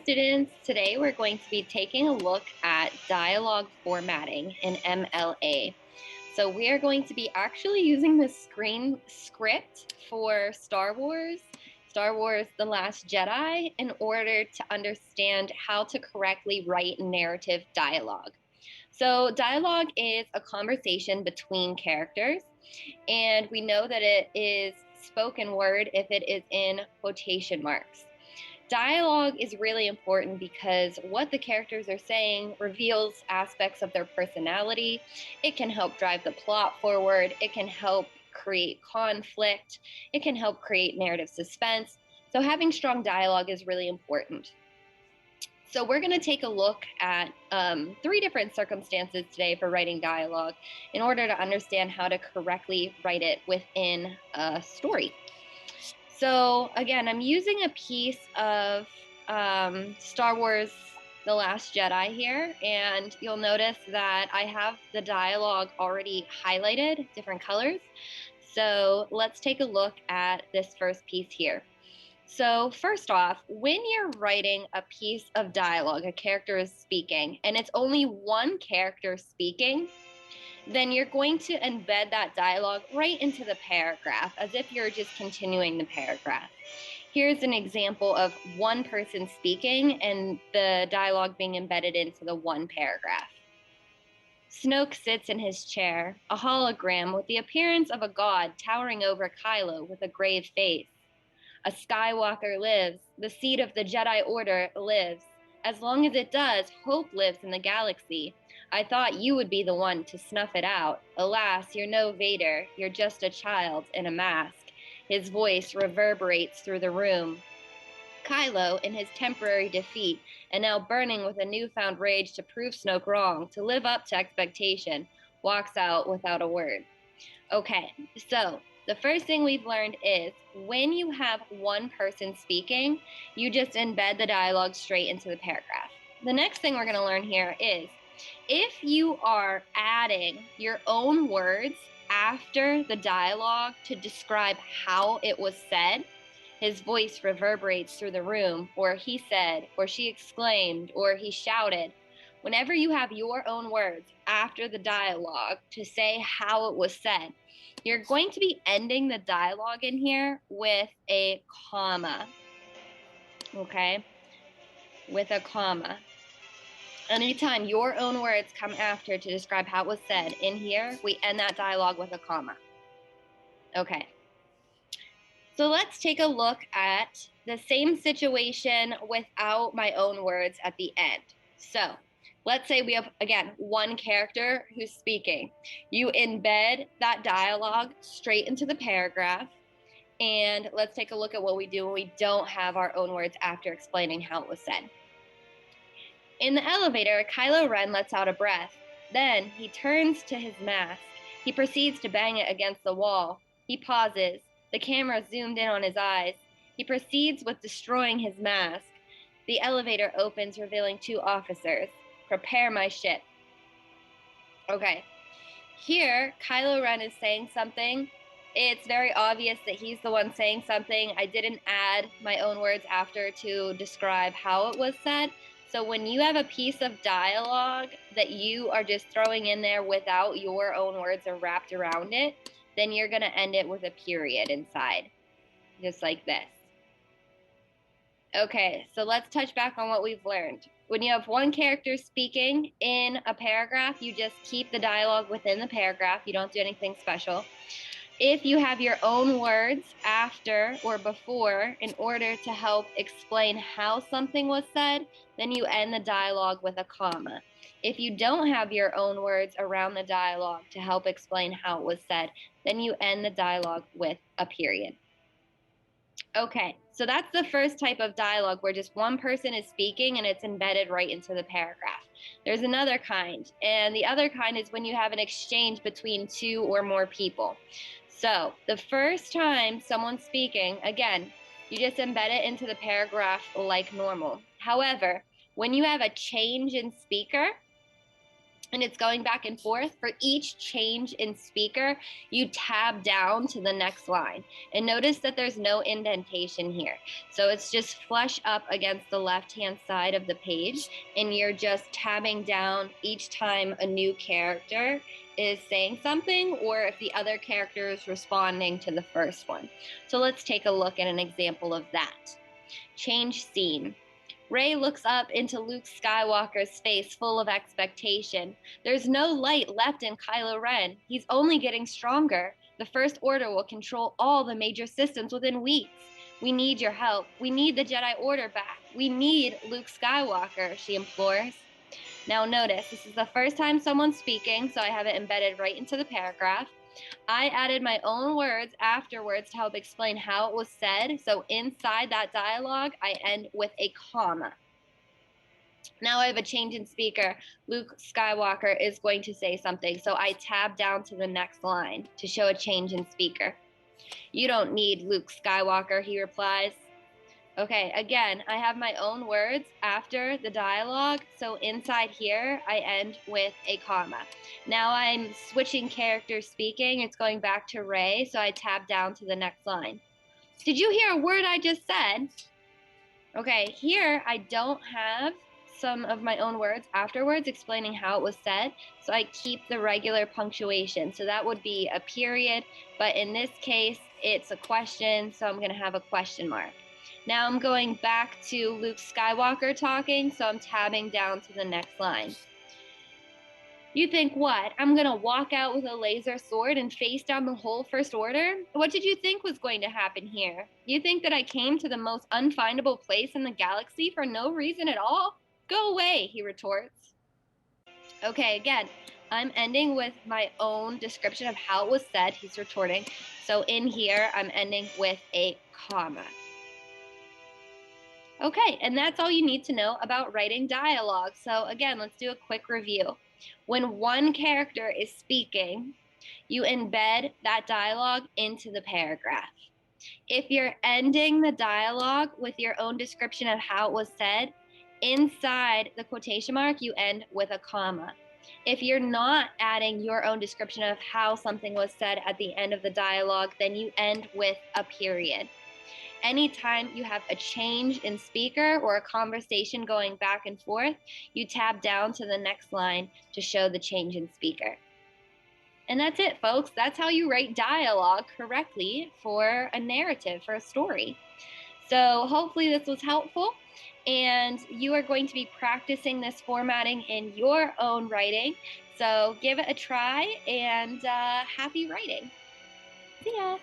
students. Today we're going to be taking a look at dialogue formatting in MLA. So we are going to be actually using the screen script for Star Wars The Last Jedi, in order to understand how to correctly write narrative dialogue. So dialogue is a conversation between characters, and we know that it is spoken word if it is in quotation marks. Dialogue is really important because what the characters are saying reveals aspects of their personality. It can help drive the plot forward. It can help create conflict. It can help create narrative suspense. So having strong dialogue is really important. So we're going to take a look at 3 different circumstances today for writing dialogue in order to understand how to correctly write it within a story. So again, I'm using a piece of Star Wars The Last Jedi here, and you'll notice that I have the dialogue already highlighted, different colors. So let's take a look at this first piece here. So first off, when you're writing a piece of dialogue, a character is speaking, and it's only one character speaking, then you're going to embed that dialogue right into the paragraph, as if you're just continuing the paragraph. Here's an example of one person speaking and the dialogue being embedded into the one paragraph. Snoke sits in his chair, a hologram with the appearance of a god towering over Kylo with a grave face. A Skywalker lives. The seed of the Jedi Order lives. As long as it does, hope lives in the galaxy. I thought you would be the one to snuff it out. Alas, you're no Vader. You're just a child in a mask. His voice reverberates through the room. Kylo, in his temporary defeat, and now burning with a newfound rage to prove Snoke wrong, to live up to expectation, walks out without a word. Okay, so the first thing we've learned is when you have one person speaking, you just embed the dialogue straight into the paragraph. The next thing we're going to learn here is if you are adding your own words after the dialogue to describe how it was said, his voice reverberates through the room, or he said, or she exclaimed, or he shouted. Whenever you have your own words after the dialogue to say how it was said, you're going to be ending the dialogue in here with a comma. Okay? With a comma. Anytime your own words come after to describe how it was said in here, we end that dialogue with a comma. Okay. So let's take a look at the same situation without my own words at the end. So let's say we have, again, one character who's speaking. You embed that dialogue straight into the paragraph. And let's take a look at what we do when we don't have our own words after explaining how it was said. In the elevator, Kylo Ren lets out a breath. Then he turns to his mask. He proceeds to bang it against the wall. He pauses. The camera zoomed in on his eyes. He proceeds with destroying his mask. The elevator opens, revealing 2 officers. Prepare my ship. Okay. Here, Kylo Ren is saying something. It's very obvious that he's the one saying something. I didn't add my own words after to describe how it was said. So when you have a piece of dialogue that you are just throwing in there without your own words are wrapped around it, then you're going to end it with a period inside, just like this. Okay, so let's touch back on what we've learned. When you have one character speaking in a paragraph, you just keep the dialogue within the paragraph. You don't do anything special. If you have your own words after or before in order to help explain how something was said, then you end the dialogue with a comma. If you don't have your own words around the dialogue to help explain how it was said, then you end the dialogue with a period. Okay, so that's the first type of dialogue where just one person is speaking and it's embedded right into the paragraph. There's another kind, and the other kind is when you have an exchange between 2 or more people. So the first time someone's speaking, again, you just embed it into the paragraph like normal. However, when you have a change in speaker, and it's going back and forth. For each change in speaker, you tab down to the next line. And notice that there's no indentation here. So it's just flush up against the left-hand side of the page, and you're just tabbing down each time a new character is saying something, or if the other character is responding to the first one. So let's take a look at an example of that. Change scene. Rey looks up into Luke Skywalker's face full of expectation. There's no light left in Kylo Ren. He's only getting stronger. The First Order will control all the major systems within weeks. We need your help. We need the Jedi Order back. We need Luke Skywalker, she implores. Now notice, this is the first time someone's speaking, so I have it embedded right into the paragraph. I added my own words afterwards to help explain how it was said. So inside that dialogue, I end with a comma. Now I have a change in speaker. Luke Skywalker is going to say something. So I tab down to the next line to show a change in speaker. You don't need Luke Skywalker, he replies. Okay, again, I have my own words after the dialogue, so inside here, I end with a comma. Now I'm switching characters speaking. It's going back to Rey, so I tab down to the next line. Did you hear a word I just said? Okay, here I don't have some of my own words afterwards explaining how it was said, so I keep the regular punctuation. So that would be a period, but in this case, it's a question, so I'm going to have a question mark. Now I'm going back to Luke Skywalker talking, so I'm tabbing down to the next line. You think what? I'm gonna walk out with a laser sword and face down the whole First Order? What did you think was going to happen here? You think that I came to the most unfindable place in the galaxy for no reason at all? Go away, he retorts. Okay, again, I'm ending with my own description of how it was said, he's retorting. So in here, I'm ending with a comma. Okay, and that's all you need to know about writing dialogue. So again, let's do a quick review. When one character is speaking, you embed that dialogue into the paragraph. If you're ending the dialogue with your own description of how it was said, inside the quotation mark, you end with a comma. If you're not adding your own description of how something was said at the end of the dialogue, then you end with a period. Anytime you have a change in speaker or a conversation going back and forth, you tab down to the next line to show the change in speaker. And that's it, folks. That's how you write dialogue correctly for a narrative, for a story. So hopefully this was helpful, and you are going to be practicing this formatting in your own writing. So give it a try, and happy writing. See ya.